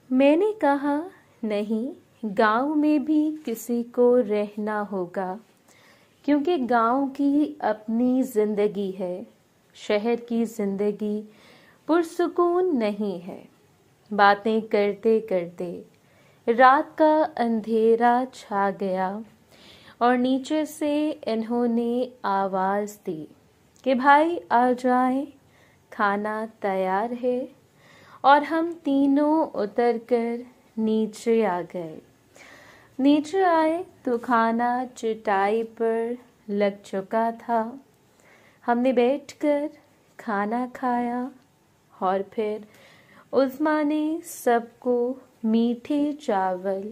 मैंने कहा, नहीं, गांव में भी किसी को रहना होगा, क्योंकि गांव की अपनी जिंदगी है। शहर की जिंदगी पुरसुकून नहीं है। बातें करते करते रात का अंधेरा छा गया और नीचे से इन्होंने आवाज़ दी कि भाई आ जाएं, खाना तैयार है। और हम तीनों उतरकर नीचे आ गए। नीचे आए तो खाना चटाई पर लग चुका था। हमने बैठकर खाना खाया और फिर उस्मा ने सबको मीठे चावल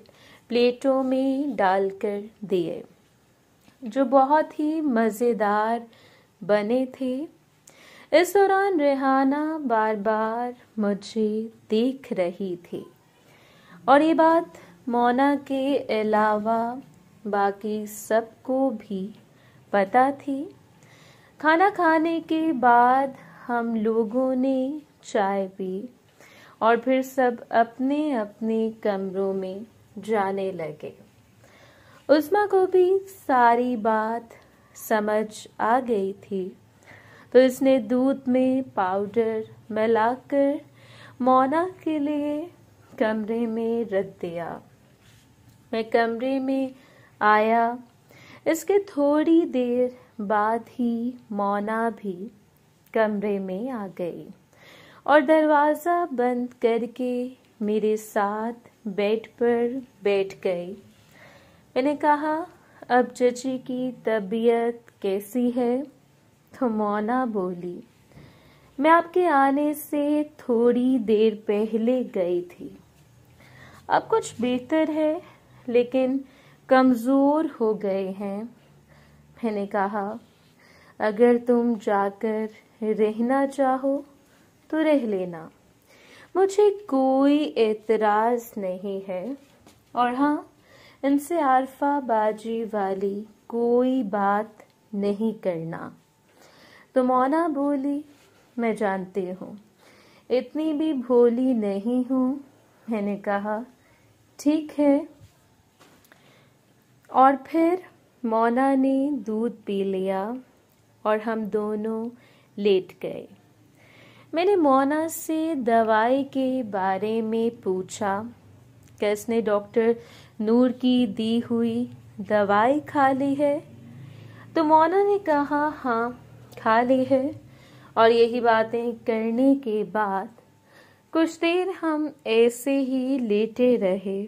प्लेटों में डालकर दिए, जो बहुत ही मज़ेदार बने थे। इस दौरान रेहाना बार बार मुझे देख रही थी और ये बात मोना के अलावा बाकी सबको भी पता थी। खाना खाने के बाद हम लोगों ने चाय पी और फिर सब अपने अपने कमरों में जाने लगे। उस्मा को भी सारी बात समझ आ गई थी, तो इसने दूध में पाउडर मिलाकर मोना के लिए कमरे में रख दिया। मैं कमरे में आया। इसके थोड़ी देर बाद ही मोना भी कमरे में आ गई और दरवाज़ा बंद करके मेरे साथ बेड पर बैठ गई। मैंने कहा, अब चची की तबीयत कैसी है? तो मोना बोली, मैं आपके आने से थोड़ी देर पहले गई थी। अब कुछ बेहतर है, लेकिन कमज़ोर हो गए हैं। मैंने कहा, अगर तुम जाकर रहना चाहो तो रह लेना, मुझे कोई एतराज़ नहीं है। और हाँ, इनसे आरफाबाजी वाली कोई बात नहीं करना। तो मोना बोली, मैं जानती हूँ, इतनी भी भोली नहीं हूँ। मैंने कहा, ठीक है। और फिर मोना ने दूध पी लिया और हम दोनों लेट गए। मैंने मोना से दवाई के बारे में पूछा कि इसने डॉक्टर नूर की दी हुई दवाई खा ली है? तो मोना ने कहा, हाँ, खा ली है। और यही बातें करने के बाद कुछ देर हम ऐसे ही लेटे रहे।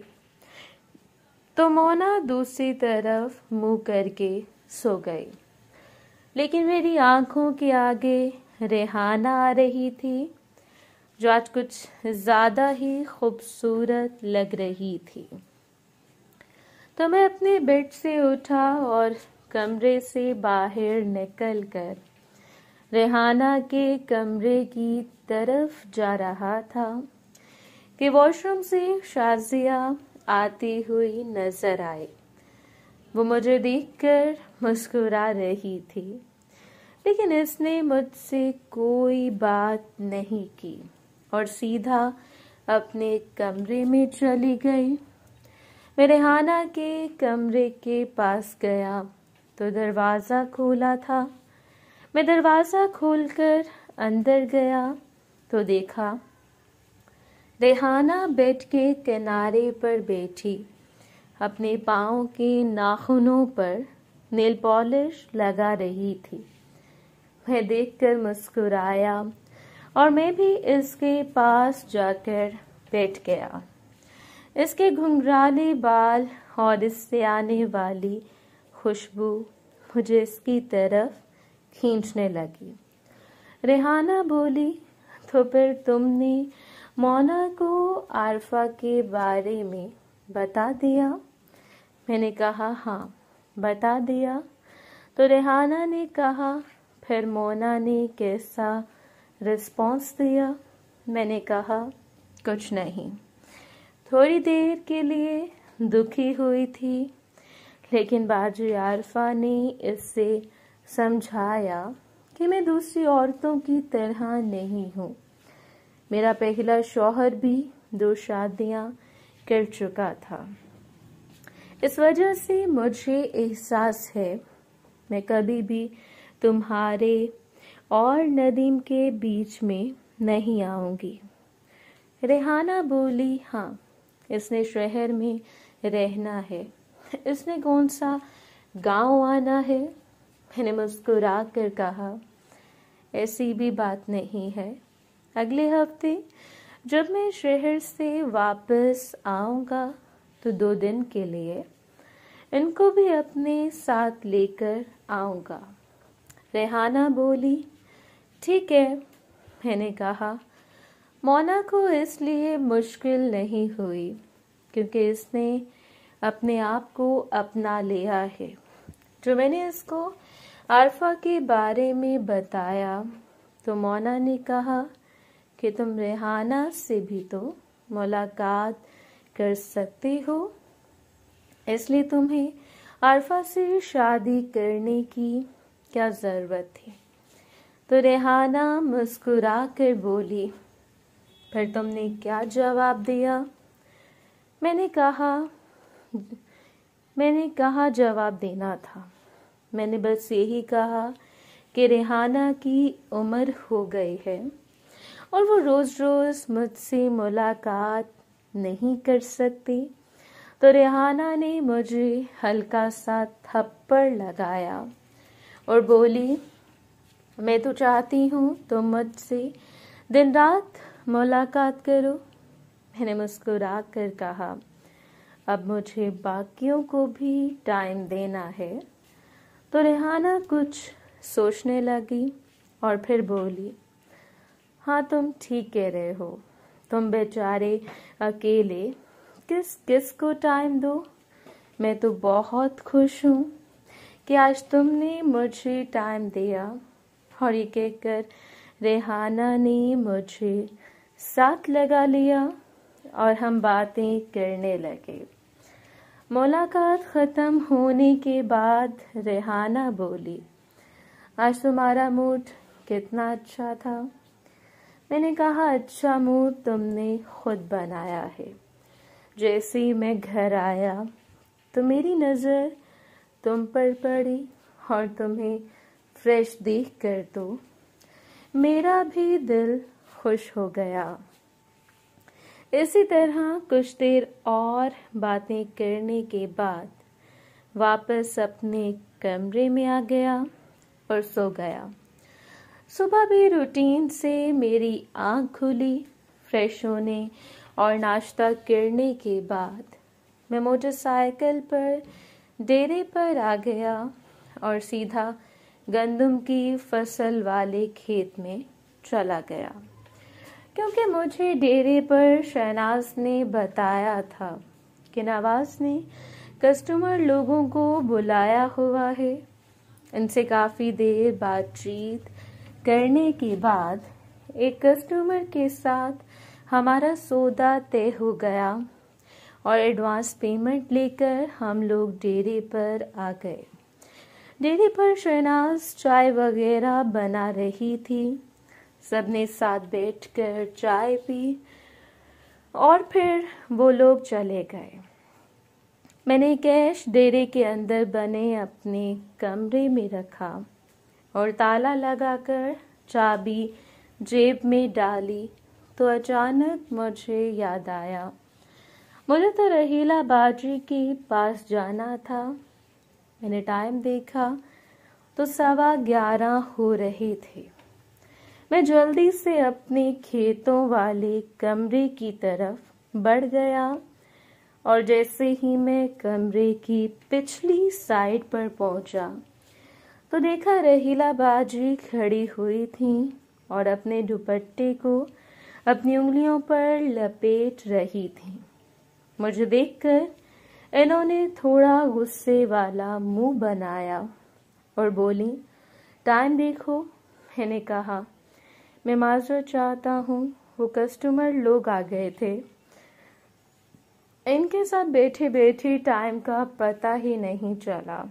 तो मोना दूसरी तरफ मुंह करके सो गई, लेकिन मेरी आंखों के आगे रेहाना आ रही थी, जो आज कुछ ज़्यादा ही खूबसूरत लग रही थी। तो मैं अपने बेड से उठा और कमरे से बाहर निकलकर रेहाना के कमरे की तरफ जा रहा था कि वॉशरूम से शाजिया आती हुई नजर आई। वो मुझे देखकर मुस्कुरा रही थी, लेकिन इसने मुझसे कोई बात नहीं की और सीधा अपने कमरे में चली गई। मैं रेहाना के कमरे के पास गया तो दरवाज़ा खोला था। मैं दरवाज़ा खोलकर अंदर गया तो देखा रेहाना बेड के किनारे पर बैठी अपने पाँव के नाखूनों पर नेल पॉलिश लगा रही थी। मैं देखकर मुस्कुराया और मैं भी इसके पास जाकर बैठ गया। इसके घुंघराले बाल और इससे आने वाली खुशबू मुझे इसकी तरफ खींचने लगी। रेहाना बोली, तो फिर तुमने मोना को आरफा के बारे में बता दिया? मैंने कहा, हाँ, बता दिया। तो रेहाना ने कहा, फिर मोना ने कैसा रिस्पॉन्स दिया? मैंने कहा, कुछ नहीं। थोड़ी देर के लिए दुखी हुई थी, लेकिन बाजी आरफा ने इससे समझाया कि मैं दूसरी औरतों की तरह नहीं हूँ। मेरा पहला शौहर भी 2 शादियां कर चुका था। इस वजह से मुझे एहसास है मैं कभी भी तुम्हारे और नदीम के बीच में नहीं आऊंगी। रेहाना बोली, हाँ, इसने शहर में रहना है, इसने कौन सा गांव आना है। मैंने मुस्कुरा कर कहा, ऐसी भी बात नहीं है। अगले हफ्ते जब मैं शहर से वापस आऊंगा तो 2 दिन के लिए इनको भी अपने साथ लेकर आऊंगा। रेहाना बोली, ठीक है। मैंने कहा, मोना को इसलिए मुश्किल नहीं हुई क्योंकि इसने अपने आप को अपना लिया है। जो मैंने इसको आरफा के बारे में बताया तो मोना ने कहा कि तुम रेहाना से भी तो मुलाकात कर सकते हो, इसलिए तुम्हें आरफा से शादी करने की क्या जरूरत थी। तो रेहाना मुस्कुरा कर बोली, फिर तुमने क्या जवाब दिया। मैंने कहा जवाब देना था। मैंने बस यही कहा कि रेहाना की उम्र हो गई है और वो रोज रोज मुझसे मुलाकात नहीं कर सकती। तो रेहाना ने मुझे हल्का सा थप्पड़ लगाया और बोली, मैं तो चाहती हूँ तुम मुझसे दिन रात मुलाकात करो। मैंने मुस्कुरा कर कहा, अब मुझे बाकियों को भी टाइम देना है। तो रेहाना कुछ सोचने लगी और फिर बोली, हाँ, तुम ठीक कह रहे हो। तुम बेचारे अकेले किस किस को टाइम दो। मैं तो बहुत खुश हूँ कि आज तुमने मुझे टाइम दिया। और ये कहकर रेहाना ने मुझे साथ लगा लिया और हम बातें करने लगे। मुलाकात खत्म होने के बाद रेहाना बोली, आज तुम्हारा मूड कितना अच्छा था। मैंने कहा, अच्छा मूड तुमने खुद बनाया है। जैसे ही मैं घर आया तो मेरी नज़र तुम पर पड़ी और तुम्हें फ्रेश देखकर तो मेरा भी दिल खुश हो गया। इसी तरह कुछ देर और बातें करने के बाद वापस अपने कमरे में आ गया और सो गया। सुबह भी रूटीन से मेरी आँख खुली। फ्रेश होने और नाश्ता करने के बाद मैं मोटरसाइकिल पर डेरे पर आ गया और सीधा गंदम की फसल वाले खेत में चला गया, क्योंकि मुझे डेरे पर शहनाज ने बताया था कि नवाज ने कस्टमर लोगों को बुलाया हुआ है। इनसे काफ़ी देर बातचीत करने के बाद एक कस्टमर के साथ हमारा सौदा तय हो गया और एडवांस पेमेंट लेकर हम लोग डेरे पर आ गए। डेरे पर शहनाज चाय वगैरह बना रही थी। सबने साथ बैठकर चाय पी और फिर वो लोग चले गए। मैंने कैश डेरे के अंदर बने अपने कमरे में रखा और ताला लगाकर चाबी जेब में डाली तो अचानक मुझे याद आया, मुझे तो रहीला बाजी के पास जाना था। मैंने टाइम देखा तो 11:15 हो रहे थे। मैं जल्दी से अपने खेतों वाले कमरे की तरफ बढ़ गया और जैसे ही मैं कमरे की पिछली साइड पर पहुंचा तो देखा रहीला बाजी खड़ी हुई थी और अपने दुपट्टे को अपनी उंगलियों पर लपेट रही थी। मुझे देखकर इन्होंने थोड़ा गुस्से वाला मुंह बनाया और बोली, टाइम देखो। मैंने कहा, मैं माजरत चाहता हूँ, वो कस्टमर लोग आ गए थे। इनके साथ बैठे बैठे टाइम का पता ही नहीं चला।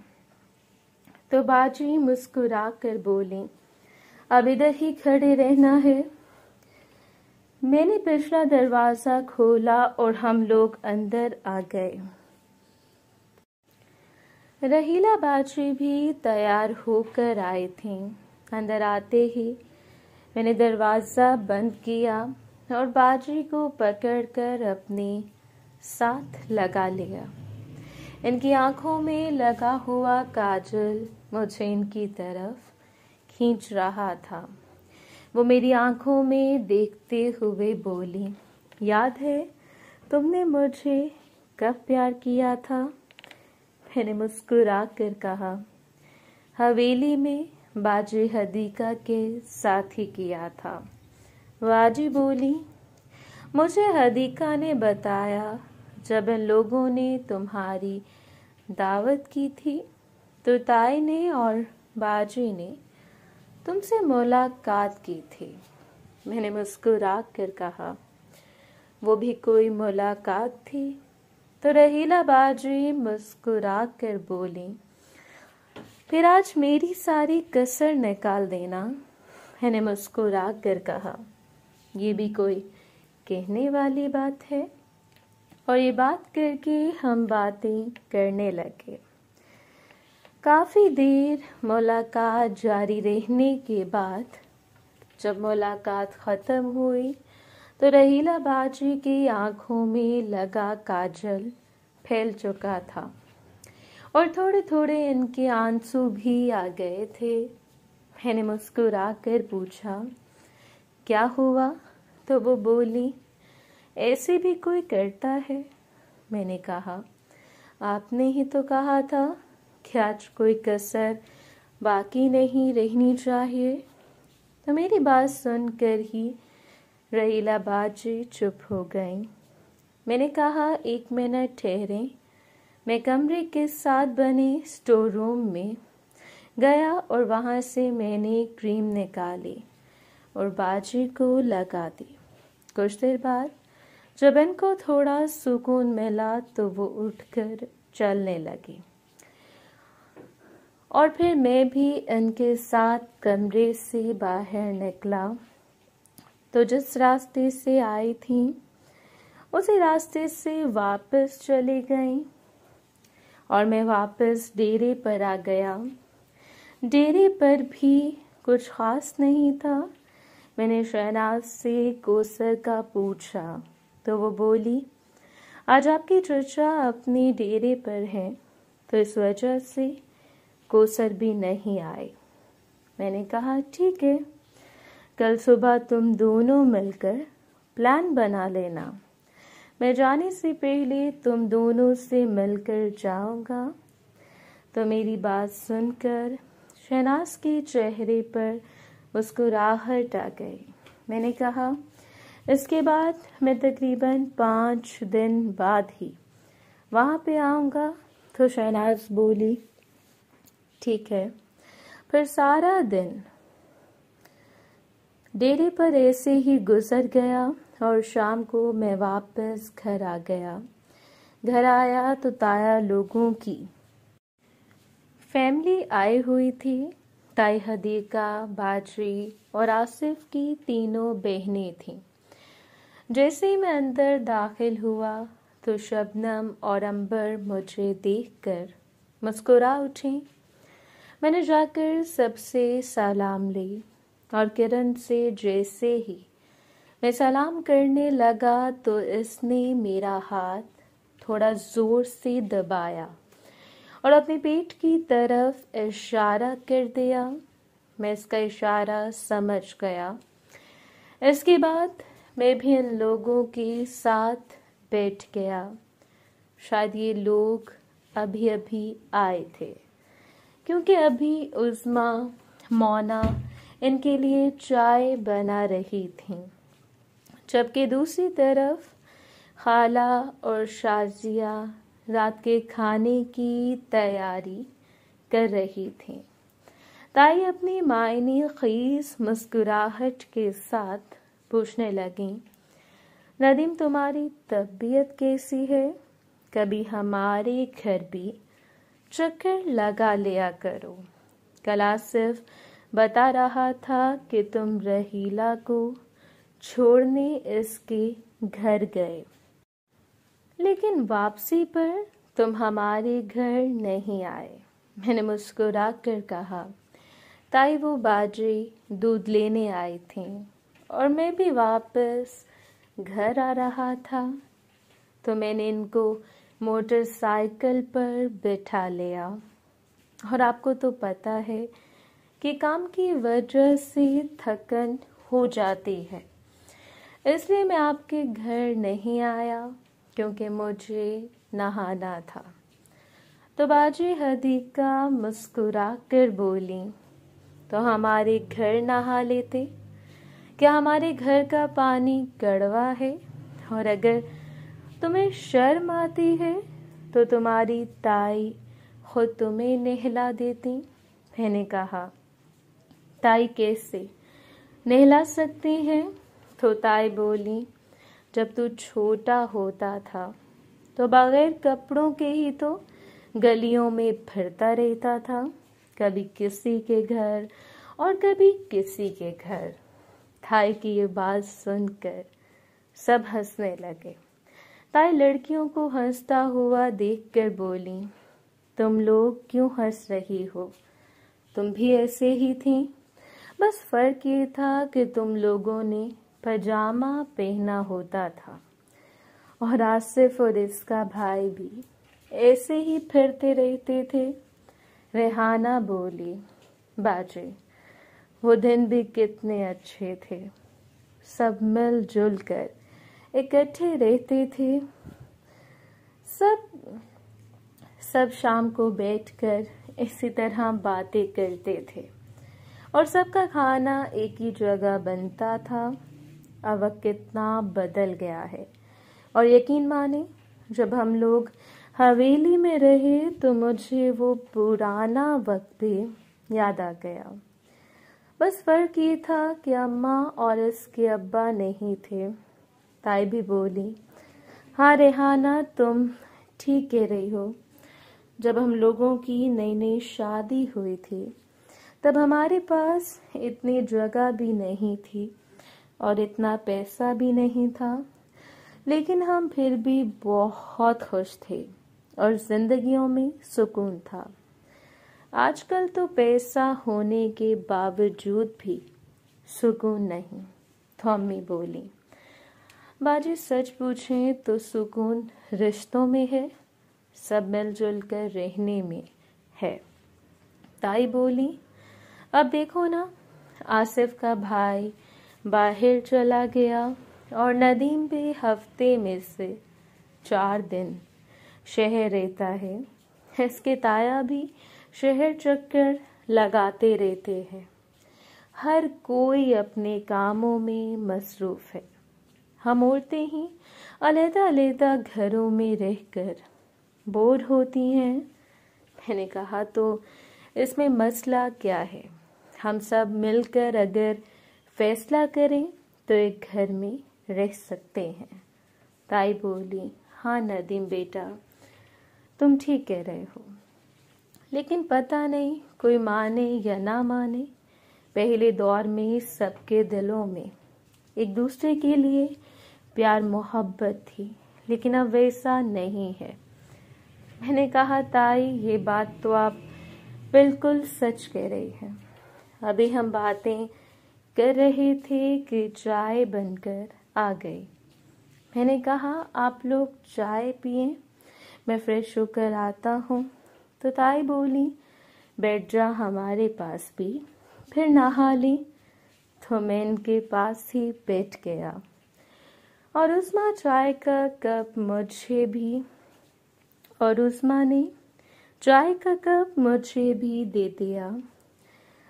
तो बाजी मुस्कुरा कर बोली, अब इधर ही खड़े रहना है। मैंने पिछला दरवाजा खोला और हम लोग अंदर आ गए। रहीला बाजी भी तैयार होकर आए थे। अंदर आते ही मैंने दरवाज़ा बंद किया और बाजी को पकड़कर अपने साथ लगा लिया। इनकी आंखों में लगा हुआ काजल मुझे इनकी तरफ खींच रहा था। वो मेरी आंखों में देखते हुए बोली, याद है तुमने मुझे कब प्यार किया था? मैंने मुस्कुरा कर कहा, हवेली में बाजी हदीका के साथ ही किया था। बाजी बोली, मुझे हदीका ने बताया जब इन लोगों ने तुम्हारी दावत की थी तो ताई ने और बाजी ने तुमसे मुलाकात की थी। मैंने मुस्कुरा कर कहा, वो भी कोई मुलाकात थी? तो रहीला बाजी मुस्कुरा कर बोली, फिर आज मेरी सारी कसर निकाल देना। मैंने मुस्कुरा कर कहा, ये भी कोई कहने वाली बात है। और ये बात करके हम बातें करने लगे। काफ़ी देर मुलाकात जारी रहने के बाद जब मुलाकात ख़त्म हुई तो रहीला बाजी की आंखों में लगा काजल फैल चुका था और थोड़े थोड़े इनके आंसू भी आ गए थे। मैंने मुस्कुरा कर पूछा, क्या हुआ? तो वो बोली, ऐसे भी कोई करता है? मैंने कहा, आपने ही तो कहा था कि आज कोई कसर बाकी नहीं रहनी चाहिए। तो मेरी बात सुनकर ही रहीला बाजी चुप हो गई। मैंने कहा, एक मिनट ठहरें। मैं कमरे के साथ बने स्टोर रूम में गया और वहाँ से मैंने क्रीम निकाली और बाजी को लगा दी। कुछ देर बाद जब इनको थोड़ा सुकून मिला तो वो उठकर चलने लगी और फिर मैं भी इनके साथ कमरे से बाहर निकला। तो जिस रास्ते से आई थी उसी रास्ते से वापस चली गई और मैं वापस डेरे पर आ गया। डेरे पर भी कुछ खास नहीं था। मैंने शहनाज से कोसर का पूछा तो वो बोली, आज आपकी चचा अपने डेरे पर हैं तो इस वजह से कोसर भी नहीं आए। मैंने कहा, ठीक है, कल सुबह तुम दोनों मिलकर प्लान बना लेना। मैं जाने से पहले तुम दोनों से मिलकर जाऊंगा। तो मेरी बात सुनकर शहनाज के चेहरे पर मुस्कुराहट आ गई। मैंने कहा, इसके बाद मैं तकरीबन 5 दिन बाद ही वहाँ पे आऊँगा। तो शहनाज बोली, ठीक है। फिर सारा दिन डेरे पर ऐसे ही गुजर गया और शाम को मैं वापस घर आ गया। घर आया तो ताया लोगों की फैमिली आई हुई थी। ताई हदीका, बाजी और आसिफ की तीनों बहनें थीं। जैसे ही मैं अंदर दाखिल हुआ तो शबनम और अंबर मुझे देखकर मुस्कुरा उठी। मैंने जाकर सबसे सलाम ली और किरण से जैसे ही मैं सलाम करने लगा तो इसने मेरा हाथ थोड़ा ज़ोर से दबाया और अपने पेट की तरफ इशारा कर दिया। मैं इसका इशारा समझ गया। इसके बाद मैं भी इन लोगों के साथ बैठ गया। शायद ये लोग अभी अभी आए थे क्योंकि अभी उज़्मा, मोना इनके लिए चाय बना रही थी, जबकि दूसरी तरफ खाला और शाजिया रात के खाने की तैयारी कर रही थी। ताई अपनी मायने खीस मुस्कुराहट के साथ पूछने लगी, नदीम तुम्हारी तबीयत कैसी है? कभी हमारे घर भी चक्कर लगा लिया करो। कल आसिफ बता रहा था कि तुम रहीला को छोड़ने इसके घर गए, लेकिन वापसी पर तुम हमारे घर नहीं आए। मैंने मुस्कुरा कर कहा, ताई वो बाजी दूध लेने आई थी और मैं भी वापस घर आ रहा था, तो मैंने इनको मोटरसाइकिल पर बिठा लिया। और आपको तो पता है कि काम की वजह से थकन हो जाती है, इसलिए मैं आपके घर नहीं आया क्योंकि मुझे नहाना था। तो बाजी हदीका मुस्कुरा कर बोली, तो हमारे घर नहा लेते। क्या हमारे घर का पानी कड़वा है? और अगर तुम्हें शर्म आती है तो तुम्हारी ताई खुद तुम्हें नहला देती। मैंने कहा, ताई कैसे नहला सकती हैं? तो ताई बोली, जब तू छोटा होता था तो बगैर कपड़ों के ही तो गलियों में फिरता रहता था, कभी किसी के घर और कभी किसी के घर। ताई की ये बात सुनकर सब हंसने लगे। ताई लड़कियों को हंसता हुआ देखकर बोली, तुम लोग क्यों हंस रही हो? तुम भी ऐसे ही थी, बस फर्क ये था कि तुम लोगों ने पजामा पहना होता था और आसिफ और इसका भाई भी ऐसे ही फिरते रहते थे। रेहाना बोली, बाजी वो दिन भी कितने अच्छे थे, सब मिलजुल कर इकट्ठे रहते थे। सब शाम को बैठकर इसी तरह बातें करते थे और सबका खाना एक ही जगह बनता था। अब वक्त कितना बदल गया है, और यकीन माने जब हम लोग हवेली में रहे तो मुझे वो पुराना वक्त भी याद आ गया। बस फर्क ये था कि अम्मा और इसके अब्बा नहीं थे। ताई भी बोली, हाँ रेहाना, तुम ठीक कह रही हो। जब हम लोगों की नई नई शादी हुई थी तब हमारे पास इतनी जगह भी नहीं थी और इतना पैसा भी नहीं था, लेकिन हम फिर भी बहुत खुश थे और जिंदगियों में सुकून था। आजकल तो पैसा होने के बावजूद भी सुकून नहीं। तो अम्मी बोली, बाजी सच पूछें तो सुकून रिश्तों में है, सब मिलजुल कर रहने में है। ताई बोली, अब देखो ना, आसिफ का भाई बाहर चला गया और नदीम भी हफ्ते में से 4 दिन शहर रहता है। इसके ताया भी शहर चक्कर लगाते रहते हैं। हर कोई अपने कामों में मसरूफ है। हम औरतें ही अलग-अलग घरों में रहकर बोर होती हैं। मैंने कहा, तो इसमें मसला क्या है? हम सब मिलकर अगर फैसला करें तो एक घर में रह सकते हैं। ताई बोली, हाँ नदीम बेटा, तुम ठीक कह रहे हो, लेकिन पता नहीं कोई माने या ना माने, पहले दौर में सबके दिलों में एक दूसरे के लिए प्यार मोहब्बत थी, लेकिन अब वैसा नहीं है। मैंने कहा, ताई ये बात तो आप बिल्कुल सच कह रही हैं। अभी हम बातें कर रहे थे कि चाय बनकर आ गई। मैंने कहा, आप लोग चाय पिएं, मैं फ्रेश होकर आता हूँ। तो ताई बोली, बैठ जा हमारे पास भी, फिर नहा ली। तो मैं इनके पास ही बैठ गया और उस्मा चाय का कप मुझे भी और उस्मा ने चाय का कप मुझे भी दे दिया।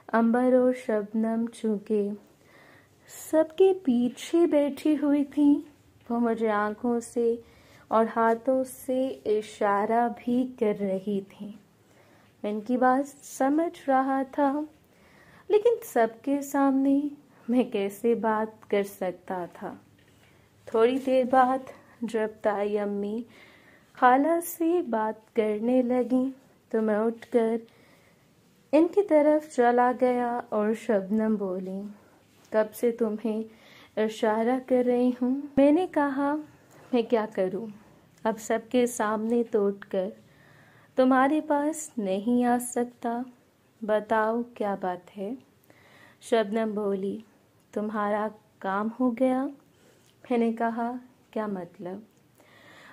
अंबर और शबनम चूंकि सबके पीछे बैठी हुई थी, वो मुझे आंखों से और हाथों से इशारा भी कर रही थी। मैं इनकी बात समझ रहा था, लेकिन सबके सामने मैं कैसे बात कर सकता था। थोड़ी देर बाद जब ताई अम्मी खाला से बात करने लगी तो मैं उठकर इनकी तरफ चला गया और शबनम बोली, कब से तुम्हें इशारा कर रही हूँ। मैंने कहा मैं क्या करूँ, अब सबके सामने तो उठकर तुम्हारे पास नहीं आ सकता, बताओ क्या बात है। शबनम बोली, तुम्हारा काम हो गया। मैंने कहा क्या मतलब।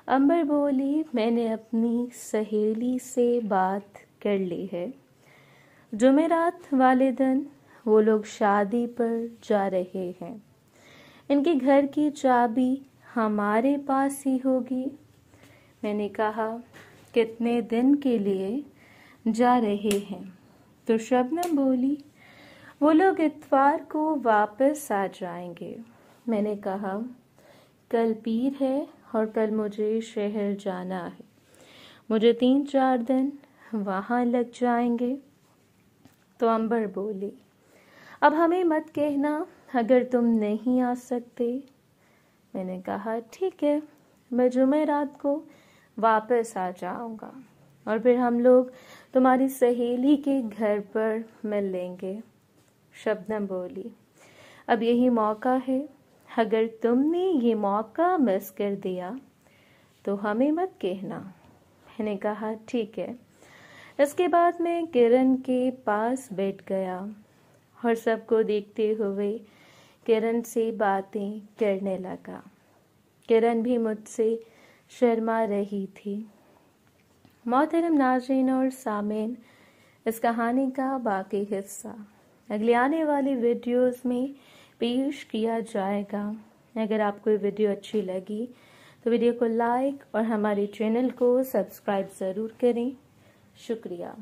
अंबर बोली, मैंने अपनी सहेली से बात कर ली है। जुमेरात वाले दिन वो लोग शादी पर जा रहे हैं। इनके घर की चाबी हमारे पास ही होगी। मैंने कहा कितने दिन के लिए जा रहे हैं। तो शबनम बोली, वो लोग इतवार को वापस आ जाएंगे। मैंने कहा कल पीर है और कल मुझे शहर जाना है, मुझे 3-4 दिन वहाँ लग जाएंगे। तो अंबर बोली, अब हमें मत कहना अगर तुम नहीं आ सकते। मैंने कहा ठीक है, मैं जुमेरात को वापस आ जाऊंगा और फिर हम लोग तुम्हारी सहेली के घर पर मिल लेंगे। शबनम बोली, अब यही मौका है, अगर तुमने ये मौका मिस कर दिया तो हमें मत कहना। मैंने कहा ठीक है। इसके बाद मैं किरण के पास बैठ गया और सबको देखते हुए किरण से बातें करने लगा। किरण भी मुझसे शर्मा रही थी। मोहतरम नाज़रीन और सामीन, इस कहानी का बाकी हिस्सा अगले आने वाली वीडियोस में पेश किया जाएगा। अगर आपको ये वीडियो अच्छी लगी तो वीडियो को लाइक और हमारे चैनल को सब्सक्राइब ज़रूर करें। शुक्रिया।